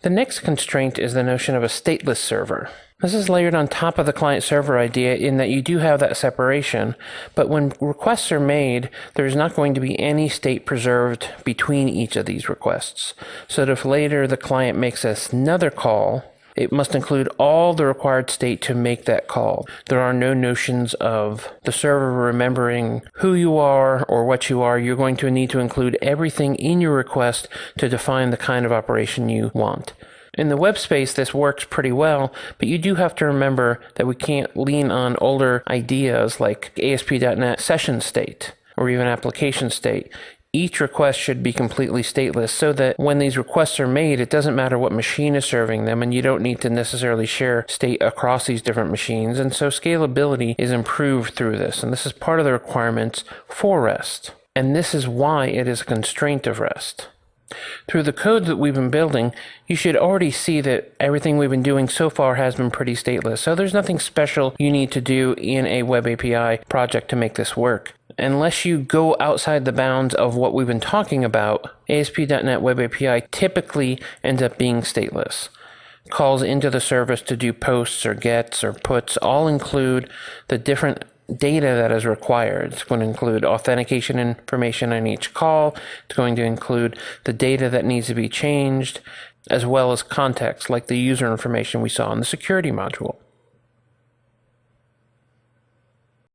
The next constraint is the notion of a stateless server. This is layered on top of the client-server idea in that you do have that separation, but when requests are made, there's not going to be any state preserved between each of these requests. So that if later the client makes another call, it must include all the required state to make that call. There are no notions of the server remembering who you are or what you are. You're going to need to include everything in your request to define the kind of operation you want. In the web space, this works pretty well, but you do have to remember that we can't lean on older ideas like ASP.NET session state or even application state. Each request should be completely stateless so that when these requests are made, it doesn't matter what machine is serving them, and you don't need to necessarily share state across these different machines. And so scalability is improved through this, and this is part of the requirements for REST. And this is why it is a constraint of REST. Through the code that we've been building, you should already see that everything we've been doing so far has been pretty stateless. So there's nothing special you need to do in a web API project to make this work. Unless you go outside the bounds of what we've been talking about, ASP.NET Web API typically ends up being stateless. Calls into the service to do posts or gets or puts all include the different data that is required. It's going to include authentication information on each call. It's going to include the data that needs to be changed, as well as context, like the user information we saw in the security module.